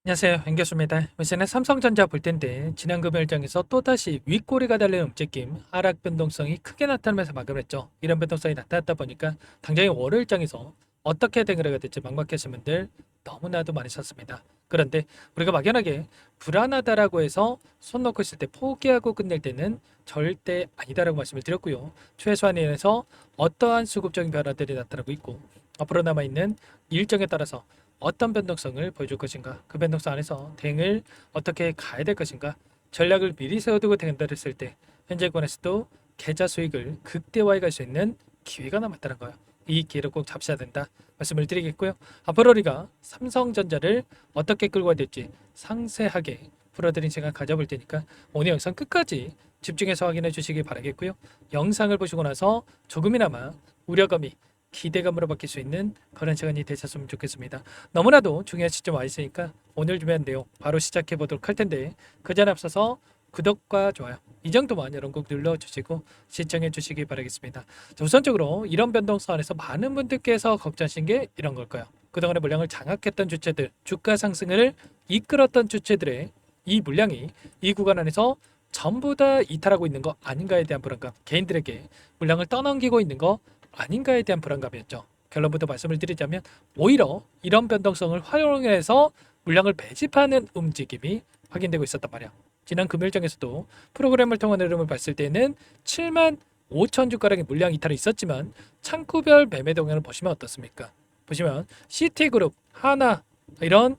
안녕하세요, 앵교수입니다. 이번에 삼성전자 볼 텐데 지난 금요일장에서 또다시 윗꼬리가 달린 움직임, 하락 변동성이 크게 나타나면서 마감을 했죠. 이런 변동성이 나타났다 보니까 당장의 월요일장에서 어떻게 대응을 해야 될지 막막하신 분들 너무나도 많으셨습니다. 그런데 우리가 막연하게 불안하다라고 해서 손 놓고 있을 때 포기하고 끝낼 때는 절대 아니다라고 말씀을 드렸고요. 최소한에서 어떠한 수급적인 변화들이 나타나고 있고 앞으로 남아있는 일정에 따라서 어떤 변동성을 보여줄 것인가, 그 변동성 안에서 대응을 어떻게 가야 될 것인가, 전략을 미리 세워두고 대응을 했을 때 현재권에서도 계좌 수익을 극대화해 갈 수 있는 기회가 남았다는 거예요. 이 기회를 꼭 잡으셔야 된다 말씀을 드리겠고요. 앞으로 우리가 삼성전자를 어떻게 끌고 가야 될지 상세하게 풀어드린 시간 가져볼 테니까 오늘 영상 끝까지 집중해서 확인해 주시기 바라겠고요. 영상을 보시고 나서 조금이나마 우려감이 기대감으로 바뀔 수 있는 그런 시간이 되셨으면 좋겠습니다. 너무나도 중요한 시점 와 있으니까 오늘 준비한 내용 바로 시작해 보도록 할 텐데 그 전에 앞서서 구독과 좋아요 이 정도만 여러분 꼭 눌러주시고 시청해 주시기 바라겠습니다. 자, 우선적으로 이런 변동성 안에서 많은 분들께서 걱정하신 게 이런 걸까요? 그동안의 물량을 장악했던 주체들, 주가 상승을 이끌었던 주체들의 이 물량이 이 구간 안에서 전부 다 이탈하고 있는 거 아닌가에 대한 불안감, 개인들에게 물량을 떠넘기고 있는 거 아닌가에 대한 불안감이었죠. 결론부터 말씀을 드리자면 오히려 이런 변동성을 활용해서 물량을 배집하는 움직임이 확인되고 있었단 말이야. 지난 금요일장에서도 프로그램을 통한 흐름을 봤을 때는 7만 5천 주가량의 물량 이탈이 있었지만 창구별 매매 동향을 보시면 어떻습니까? 보시면 CT그룹, 하나 이런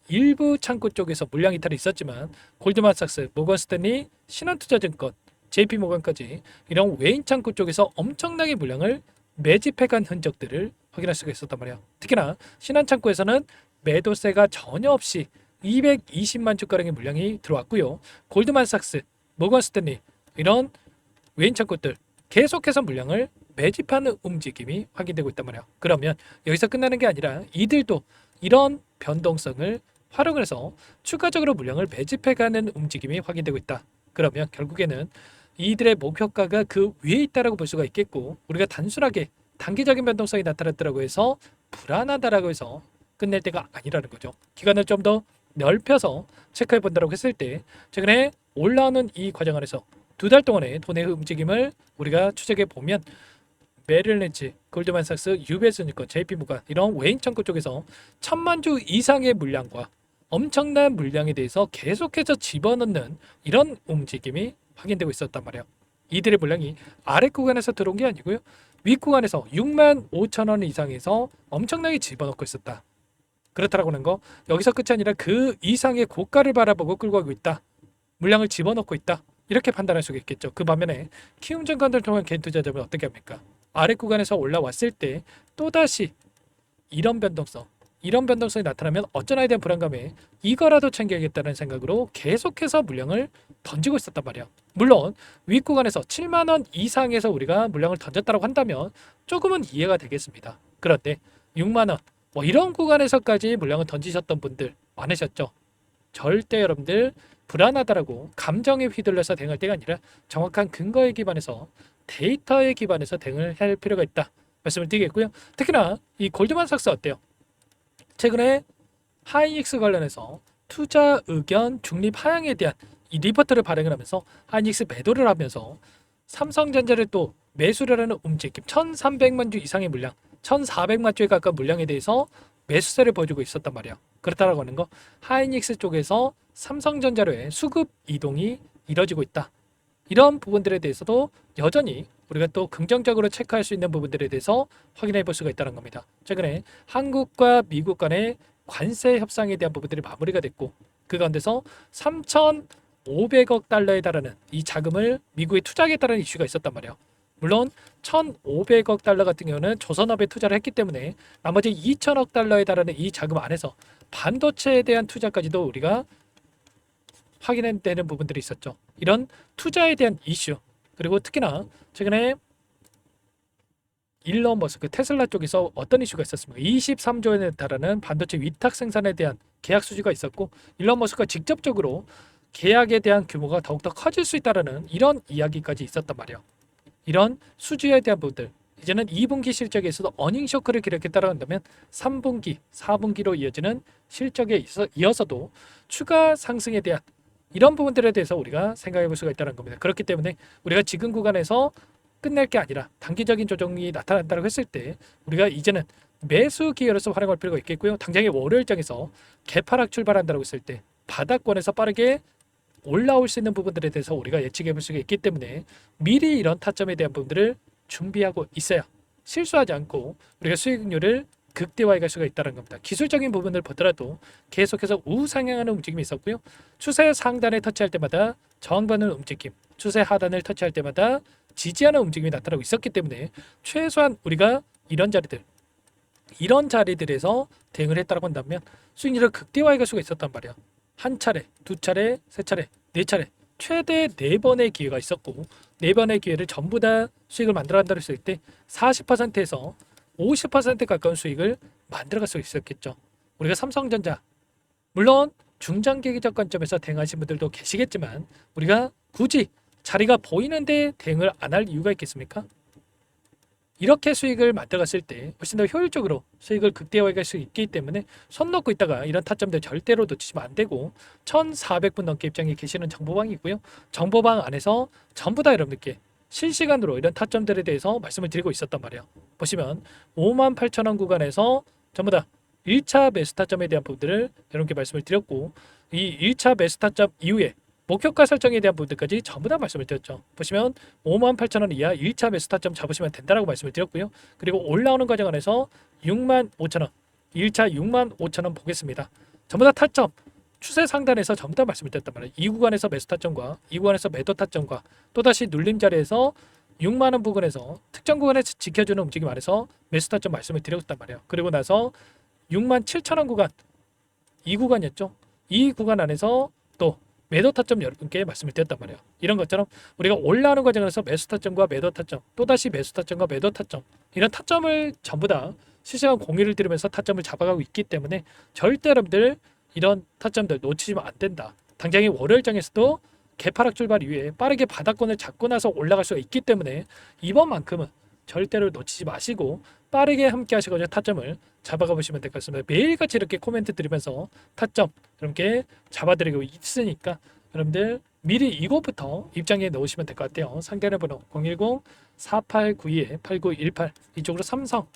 일부 창구 쪽에서 물량 이탈이 있었지만 골드만삭스, 모건스탠리, 신한투자증권, JP모건까지 이런 외인 창구 쪽에서 엄청나게 물량을 매집해간 흔적들을 확인할 수가 있었단 말이야. 특히나 신한창구에서는 매도세가 전혀 없이 220만 주가량의 물량이 들어왔고요. 골드만삭스, 모건스탠리 이런 외인 창구들 계속해서 물량을 매집하는 움직임이 확인되고 있단 말이야. 그러면 여기서 끝나는 게 아니라 이들도 이런 변동성을 활용을 해서 추가적으로 물량을 매집해가는 움직임이 확인되고 있다. 그러면 결국에는 이들의 목표가가 그 위에 있다라고 볼 수가 있겠고 우리가 단순하게 단기적인 변동성이 나타났다고 해서 불안하다라고 해서 끝낼 때가 아니라는 거죠. 기간을 좀 더 넓혀서 체크해 본다고 했을 때 최근에 올라오는 이 과정 안에서 두 달 동안의 돈의 움직임을 우리가 추적해 보면 메릴린치, 골드만삭스, UBS증권, JP모건 이런 외인 창구 쪽에서 1,000만 주 이상의 물량과 엄청난 물량에 대해서 계속해서 집어넣는 이런 움직임이 확인되고 있었단 말이에요. 이들의 물량이 아래 구간에서 들어온 게 아니고요. 윗 구간에서 6만 5천 원 이상에서 엄청나게 집어넣고 있었다. 그렇다라고 하는 거 여기서 끝이 아니라 그 이상의 고가를 바라보고 끌고 가고 있다. 물량을 집어넣고 있다. 이렇게 판단할 수가 있겠죠. 그 반면에 키움증권들 통한 개인 투자자는 어떻게 합니까? 아래 구간에서 올라왔을 때 또다시 이런 변동성이 나타나면 어쩌나에 대한 불안감에 이거라도 챙겨야겠다는 생각으로 계속해서 물량을 던지고 있었단 말이야. 물론 윗구간에서 7만 원 이상에서 우리가 물량을 던졌다고 한다면 조금은 이해가 되겠습니다. 그런데 6만 원 뭐 이런 구간에서까지 물량을 던지셨던 분들 많으셨죠. 절대 여러분들 불안하다라고 감정에 휘둘려서 대응할 때가 아니라 정확한 근거에 기반해서 데이터에 기반해서 대응을 할 필요가 있다 말씀을 드리겠고요. 특히나 이 골드만삭스 어때요? 최근에 하이닉스 관련해서 투자 의견 중립 하향에 대한 이 리포트를 발행을 하면서 하이닉스 매도를 하면서 삼성전자를 또 매수를 하는 움직임 1,300만 주 이상의 물량 1,400만 주에 가까운 물량에 대해서 매수세를 보여주고 있었단 말이야. 그렇다라고 하는 거 하이닉스 쪽에서 삼성전자로의 수급 이동이 이뤄지고 있다. 이런 부분들에 대해서도 여전히 우리가 또 긍정적으로 체크할 수 있는 부분들에 대해서 확인해 볼 수가 있다는 겁니다. 최근에 한국과 미국 간의 관세 협상에 대한 부분들이 마무리가 됐고 그 가운데서 3,500억 달러에 달하는 이 자금을 미국에 투자하겠다는 이슈가 있었단 말이에요. 물론 1,500억 달러 같은 경우는 조선업에 투자를 했기 때문에 나머지 2,000억 달러에 달하는 이 자금 안에서 반도체에 대한 투자까지도 우리가 확인되는 부분들이 있었죠. 이런 투자에 대한 이슈 그리고 특히나 최근에 일론 머스크 테슬라 쪽에서 어떤 이슈가 있었습니까? 23조 원에 달하는 반도체 위탁 생산에 대한 계약 수주가 있었고 일론 머스크가 직접적으로 계약에 대한 규모가 더욱더 커질 수 있다는 이런 이야기까지 있었단 말이에요. 이런 수주에 대한 부분들 이제는 2분기 실적에서도 어닝 쇼크를 기록해 따라간다면 3분기, 4분기로 이어지는 실적에 이어서도 추가 상승에 대한 이런 부분들에 대해서 우리가 생각해 볼 수가 있다는 겁니다. 그렇기 때문에 우리가 지금 구간에서 끝낼 게 아니라 단기적인 조정이 나타난다고 했을 때 우리가 이제는 매수 기회로서 활용할 필요가 있겠고요. 당장의 월요일장에서 개파락 출발한다고 했을 때 바닥권에서 빠르게 올라올 수 있는 부분들에 대해서 우리가 예측해 볼 수가 있기 때문에 미리 이런 타점에 대한 부분들을 준비하고 있어야 실수하지 않고 우리가 수익률을 극대화해 갈 수가 있다는 겁니다. 기술적인 부분을 보더라도 계속해서 우상향하는 움직임이 있었고요. 추세 상단에 터치할 때마다 저항받는 움직임, 추세 하단을 터치할 때마다 지지하는 움직임이 나타나고 있었기 때문에 최소한 우리가 이런 자리들에서 대응을 했다고 한다면 수익률을 극대화해 갈 수가 있었단 말이야. 한 차례, 두 차례, 세 차례, 네 차례 최대 4번의 기회가 있었고 4번의 기회를 전부 다 수익을 만들어간다고 했을 때 40%에서 50% 가까운 수익을 만들어갈 수 있었겠죠. 우리가 삼성전자 물론 중장기적 관점에서 대응하신 분들도 계시겠지만 우리가 굳이 자리가 보이는데 대응을 안 할 이유가 있겠습니까? 이렇게 수익을 만들어갔을 때 훨씬 더 효율적으로 수익을 극대화해 갈 수 있기 때문에 손 놓고 있다가 이런 타점들 절대로 놓치시면 안 되고 1400분 넘게 입장에 계시는 정보방이고요. 정보방 안에서 전부 다 여러분들께 실시간으로 이런 타점들에 대해서 말씀을 드리고 있었단 말이에요. 보시면 58,000원 구간에서 전부 다 1차 매수 타점에 대한 부분들을 여러분께 말씀을 드렸고 이 1차 매수 타점 이후에 목표가 설정에 대한 부분들까지 전부 다 말씀을 드렸죠. 보시면 58,000원 이하 1차 매수 타점 잡으시면 된다라고 말씀을 드렸고요. 그리고 올라오는 과정 안에서 65,000원 1차 65,000원 보겠습니다. 전부 다 타점 추세 상단에서 전부 다 말씀을 드렸단 말이에요. 이 구간에서 매수 타점과 이 구간에서 매도 타점과 또다시 눌림 자리에서 6만원 부근에서 특정 구간에서 지켜주는 움직임 안에서 매수 타점 말씀을 드렸단 말이에요. 그리고 나서 67,000원 구간 이 구간이었죠. 이 구간 안에서 또 매도 타점 여러분께 말씀을 드렸단 말이에요. 이런 것처럼 우리가 올라오는 과정에서 매수 타점과 매도 타점 또다시 매수 타점과 매도 타점 이런 타점을 전부 다 실시간 공유를 드리면서 타점을 잡아가고 있기 때문에 절대 여러분들 이런 타점들 놓치시면 안 된다. 당장의 월요일장에서도 개파락 출발 이후에 빠르게 바닥권을 잡고 나서 올라갈 수가 있기 때문에 이번만큼은 절대로 놓치지 마시고 빠르게 함께 하시고자 타점을 잡아가 보시면 될 것 같습니다. 매일같이 이렇게 코멘트 드리면서 타점 여러분께 잡아드리고 있으니까 여러분들 미리 이곳부터 입장에 넣으시면 될 것 같아요. 상대는 번호 010-4892-8918 이쪽으로 삼성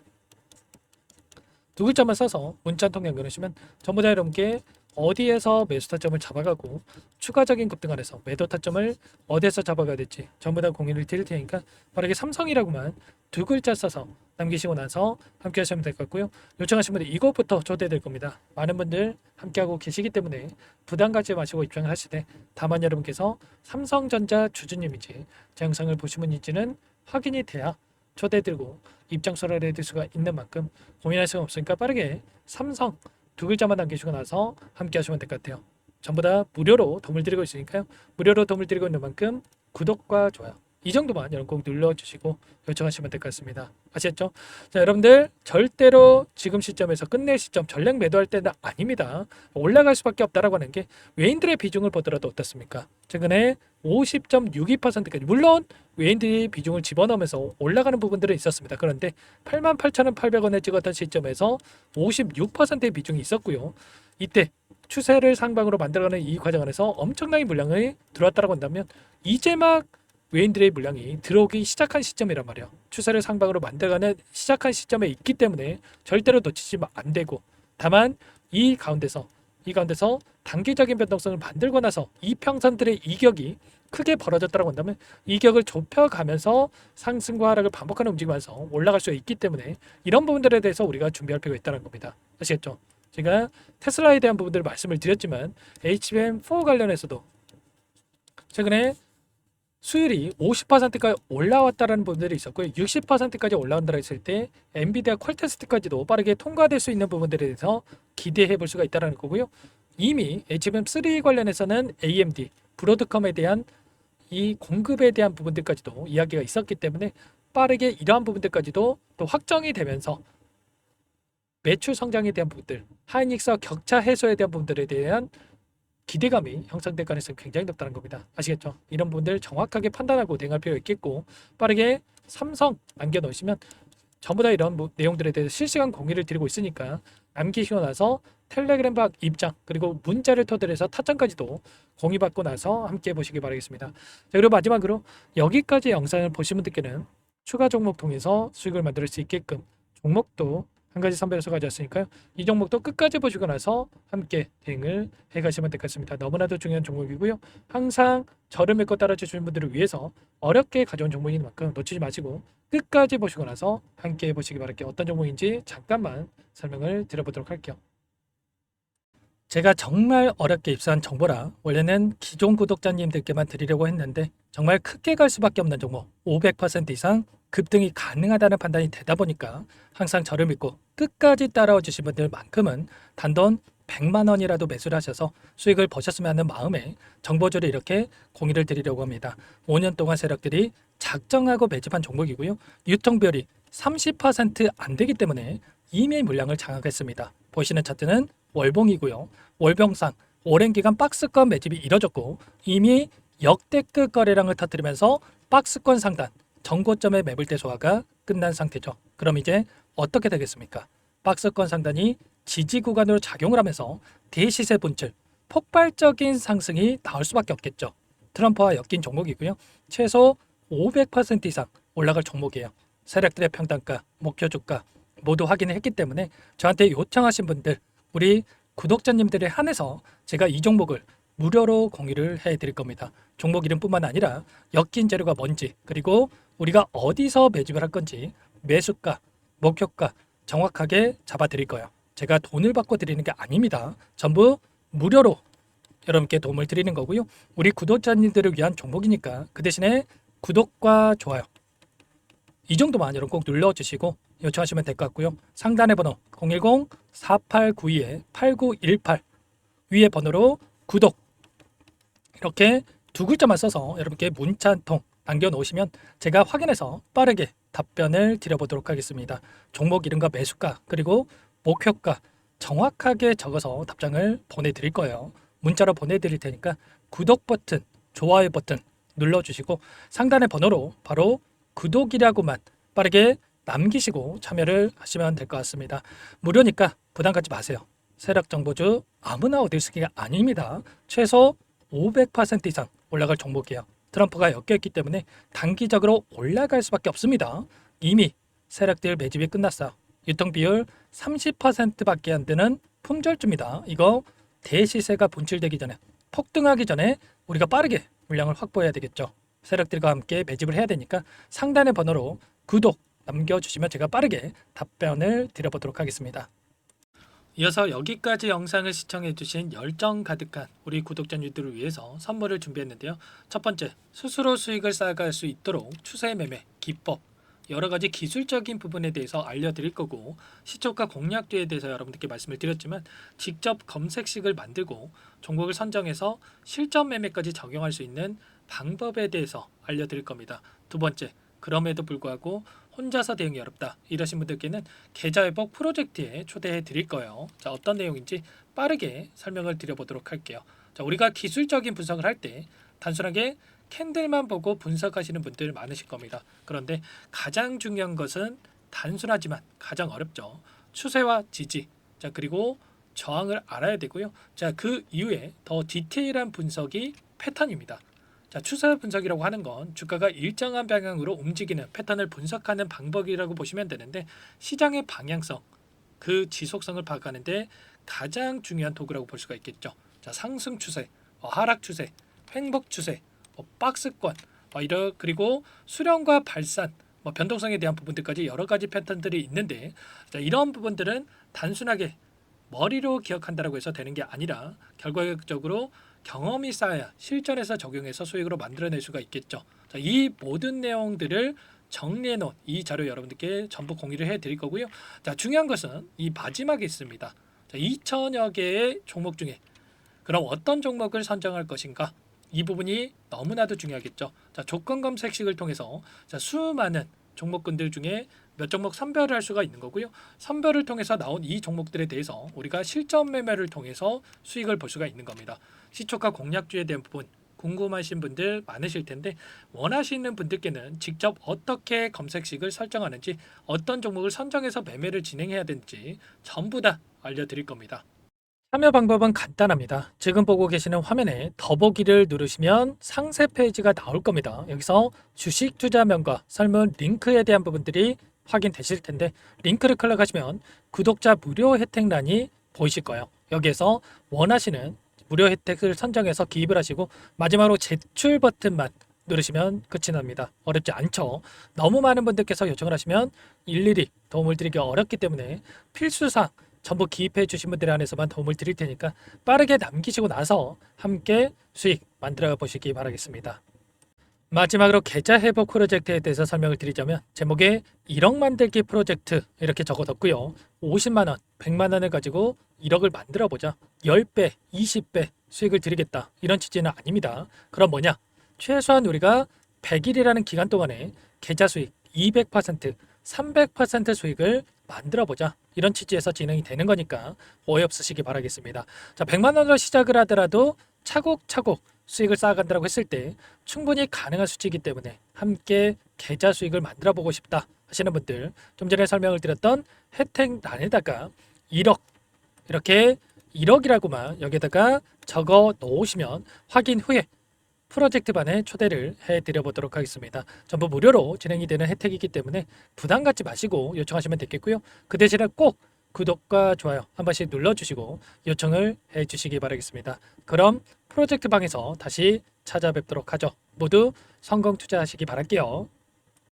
두 글자만 써서 문자 한 통 연결하시면 전부 다 여러분께 어디에서 매수 타점을 잡아가고 추가적인 급등 안에서 매도 타점을 어디에서 잡아가야 될지 전부 다 공유를 드릴 테니까 빠르게 삼성이라고만 두 글자 써서 남기시고 나서 함께 하시면 될 것 같고요. 요청하신 분들 이것부터 초대될 겁니다. 많은 분들 함께하고 계시기 때문에 부담 갖지 마시고 입장을 하시되 다만 여러분께서 삼성전자 주주님인지 제 영상을 보신 분인지는 확인이 돼야 초대드리고 입장 소라를 해드릴 수가 있는 만큼 고민할 수가 없으니까 빠르게 삼성 두 글자만 남기시고 나서 함께 하시면 될 것 같아요. 전부 다 무료로 도움을 드리고 있으니까요. 무료로 도움을 드리고 있는 만큼 구독과 좋아요 이 정도만 여러분 꼭 눌러주시고 요청하시면 될 것 같습니다. 아시겠죠? 자, 여러분들 절대로 지금 시점에서 끝낼 시점 전략 매도할 때는 아닙니다. 올라갈 수밖에 없다라고 하는 게 외인들의 비중을 보더라도 어떻습니까? 최근에 50.62%까지 물론 외인들이 비중을 집어넣으면서 올라가는 부분들은 있었습니다. 그런데 88,800원에 찍었던 시점에서 56%의 비중이 있었고요. 이때 추세를 상방으로 만들어가는 이 과정 안에서 엄청나게 물량이 들어왔다고 한다면 이제 막 외인들의 물량이 들어오기 시작한 시점이란 말이에요. 추세를 상방으로 만들어가는 시작한 시점에 있기 때문에 절대로 놓치시면 안 되고 다만 이 가운데서 단기적인 변동성을 만들고 나서 이평선들의 이격이 크게 벌어졌다고 한다면 이격을 좁혀가면서 상승과 하락을 반복하는 움직이면서 올라갈 수 있기 때문에 이런 부분들에 대해서 우리가 준비할 필요가 있다는 겁니다. 아시겠죠? 제가 테슬라에 대한 부분들을 말씀을 드렸지만 HBM4 관련해서도 최근에 수율이 50%까지 올라왔다는 부분들이 있었고요. 60%까지 올라온다고 했을 때 엔비디아 퀄테스트까지도 빠르게 통과될 수 있는 부분들에 대해서 기대해 볼 수가 있다는 거고요. 이미 HBM3 관련해서는 AMD, 브로드컴에 대한 이 공급에 대한 부분들까지도 이야기가 있었기 때문에 빠르게 이러한 부분들까지도 또 확정이 되면서 매출 성장에 대한 부분들, 하이닉스와 격차 해소에 대한 부분들에 대한 기대감이 형성될 가능성이 굉장히 높다는 겁니다. 아시겠죠? 이런 부분들 정확하게 판단하고 대응할 필요가 있겠고 빠르게 삼성 남겨놓으시면 전부 다 이런 내용들에 대해서 실시간 공유를 드리고 있으니까 남기시고 나서 텔레그램 박 입장 그리고 문자를 토대로 해서 타점까지도 공유받고 나서 함께 보시기 바라겠습니다. 자, 그리고 마지막으로 여기까지 영상을 보신 분들께는 추가 종목 통해서 수익을 만들 수 있게끔 종목도 한 가지 선별해서 가져왔으니까요. 이 종목도 끝까지 보시고 나서 함께 대응을 해가시면 될 것 같습니다. 너무나도 중요한 종목이고요. 항상 저를 믿고 따라주시는 분들을 위해서 어렵게 가져온 종목인 만큼 놓치지 마시고 끝까지 보시고 나서 함께 보시기 바랄게요. 어떤 종목인지 잠깐만 설명을 드려보도록 할게요. 제가 정말 어렵게 입수한 정보라 원래는 기존 구독자님들께만 드리려고 했는데 정말 크게 갈 수밖에 없는 종목 500% 이상 급등이 가능하다는 판단이 되다 보니까 항상 저를 믿고 끝까지 따라와 주신 분들만큼은 단돈 100만 원이라도 매수를 하셔서 수익을 보셨으면 하는 마음에 정보주를 이렇게 공유를 드리려고 합니다. 5년 동안 세력들이 작정하고 매집한 종목이고요. 유통비율이 30%안 되기 때문에 이미 물량을 장악했습니다. 보시는 차트는 월봉이고요. 월봉상 오랜 기간 박스권 매집이 이뤄졌고 이미 역대급 거래량을 터뜨리면서 박스권 상단 전고점의 매물대 소화가 끝난 상태죠. 그럼 이제 어떻게 되겠습니까? 박스권 상단이 지지 구간으로 작용을 하면서 대시세 분출, 폭발적인 상승이 나올 수밖에 없겠죠. 트럼프와 엮인 종목이고요. 최소 500% 이상 올라갈 종목이에요. 세력들의 평단가, 목표 주가 모두 확인을 했기 때문에 저한테 요청하신 분들, 우리 구독자님들에 한해서 제가 이 종목을 무료로 공유를 해드릴 겁니다. 종목 이름뿐만 아니라 엮인 재료가 뭔지 그리고 우리가 어디서 매집을 할 건지 매수가, 목표가 정확하게 잡아드릴 거예요. 제가 돈을 받고 드리는 게 아닙니다. 전부 무료로 여러분께 도움을 드리는 거고요. 우리 구독자님들을 위한 종목이니까 그 대신에 구독과 좋아요 이 정도만 여러분 꼭 눌러주시고 요청하시면 될 것 같고요. 상단의 번호 010-4892-8918 위에 번호로 구독 이렇게 두 글자만 써서 여러분께 문자 한 통 남겨놓으시면 제가 확인해서 빠르게 답변을 드려보도록 하겠습니다. 종목 이름과 매수가 그리고 목표가 정확하게 적어서 답장을 보내드릴 거예요. 문자로 보내드릴 테니까 구독 버튼, 좋아요 버튼 눌러주시고 상단의 번호로 바로 구독이라고만 빠르게 남기시고 참여를 하시면 될 것 같습니다. 무료니까 부담 갖지 마세요. 세력정보주 아무나 얻을 수 있는 게 아닙니다. 최소 500% 이상 올라갈 종목이에요. 트럼프가 엮여있기 때문에 단기적으로 올라갈 수밖에 없습니다. 이미 세력들 매집이 끝났어요. 유통비율 30%밖에 안 되는 품절주입니다. 이거 대시세가 분출되기 전에 폭등하기 전에 우리가 빠르게 물량을 확보해야 되겠죠. 세력들과 함께 매집을 해야 되니까 상단의 번호로 구독 남겨주시면 제가 빠르게 답변을 드려보도록 하겠습니다. 이어서 여기까지 영상을 시청해주신 열정 가득한 우리 구독자님들을 위해서 선물을 준비했는데요. 첫 번째, 스스로 수익을 쌓아갈 수 있도록 추세 매매 기법 여러가지 기술적인 부분에 대해서 알려드릴 거고 시초가 공략주에 대해서 여러분들께 말씀을 드렸지만 직접 검색식을 만들고 종목을 선정해서 실전 매매까지 적용할 수 있는 방법에 대해서 알려드릴 겁니다. 두 번째, 그럼에도 불구하고 혼자서 대응이 어렵다 이러신 분들께는 계좌회복 프로젝트에 초대해 드릴 거예요. 자, 어떤 내용인지 빠르게 설명을 드려보도록 할게요. 자, 우리가 기술적인 분석을 할 때 단순하게 캔들만 보고 분석하시는 분들 많으실 겁니다. 그런데 가장 중요한 것은 단순하지만 가장 어렵죠. 추세와 지지, 자 그리고 저항을 알아야 되고요. 자, 그 이후에 더 디테일한 분석이 패턴입니다. 자, 추세 분석이라고 하는 건 주가가 일정한 방향으로 움직이는 패턴을 분석하는 방법이라고 보시면 되는데 시장의 방향성, 그 지속성을 파악하는데 가장 중요한 도구라고 볼 수가 있겠죠. 자, 상승 추세, 하락 추세, 횡복 추세, 박스권, 그리고 수렴과 발산, 변동성에 대한 부분들까지 여러 가지 패턴들이 있는데 자, 이런 부분들은 단순하게 머리로 기억한다고 해서 되는 게 아니라 결과적으로 경험이 쌓아야 실전에서 적용해서 수익으로 만들어낼 수가 있겠죠. 자, 이 모든 내용들을 정리해 놓은 이 자료 여러분들께 전부 공유를 해 드릴 거고요. 자, 중요한 것은 이 마지막에 있습니다. 자, 2천여 개의 종목 중에 그럼 어떤 종목을 선정할 것인가? 이 부분이 너무나도 중요하겠죠. 자, 조건 검색식을 통해서 자, 수많은 종목군들 중에 몇 종목 선별을 할 수가 있는 거고요. 선별을 통해서 나온 이 종목들에 대해서 우리가 실전 매매를 통해서 수익을 볼 수가 있는 겁니다. 시초가 공략주에 대한 부분, 궁금하신 분들 많으실 텐데 원하시는 분들께는 직접 어떻게 검색식을 설정하는지 어떤 종목을 선정해서 매매를 진행해야 되는지 전부 다 알려드릴 겁니다. 참여 방법은 간단합니다. 지금 보고 계시는 화면에 더보기를 누르시면 상세 페이지가 나올 겁니다. 여기서 주식 투자명과 설문 링크에 대한 부분들이 확인되실 텐데 링크를 클릭하시면 구독자 무료 혜택란이 보이실 거예요. 여기에서 원하시는 무료 혜택을 선정해서 기입을 하시고 마지막으로 제출 버튼만 누르시면 끝이 납니다. 어렵지 않죠? 너무 많은 분들께서 요청을 하시면 일일이 도움을 드리기 어렵기 때문에 필수사항 전부 기입해 주신 분들 안에서만 도움을 드릴 테니까 빠르게 남기시고 나서 함께 수익 만들어 보시기 바라겠습니다. 마지막으로 계좌 회복 프로젝트에 대해서 설명을 드리자면 제목에 1억 만들기 프로젝트 이렇게 적어뒀고요. 50만 원, 100만 원을 가지고 1억을 만들어 보자. 10배, 20배 수익을 드리겠다. 이런 취지는 아닙니다. 그럼 뭐냐? 최소한 우리가 100일이라는 기간 동안에 계좌 수익 200%, 300% 수익을 만들어 보자. 이런 취지에서 진행이 되는 거니까 오해 없으시기 바라겠습니다. 자, 100만 원으로 시작을 하더라도 차곡차곡 수익을 쌓아간다고 했을 때 충분히 가능한 수치이기 때문에 함께 계좌 수익을 만들어 보고 싶다 하시는 분들 좀 전에 설명을 드렸던 혜택란에다가 1억 이렇게 1억이라고만 여기다가 적어 놓으시면 확인 후에 프로젝트 반에 초대를 해드려 보도록 하겠습니다. 전부 무료로 진행이 되는 혜택이기 때문에 부담 갖지 마시고 요청하시면 되겠고요. 그 대신에 꼭 구독과 좋아요 한 번씩 눌러주시고 요청을 해주시기 바라겠습니다. 그럼 프로젝트 방에서 다시 찾아뵙도록 하죠. 모두 성공 투자하시기 바랄게요.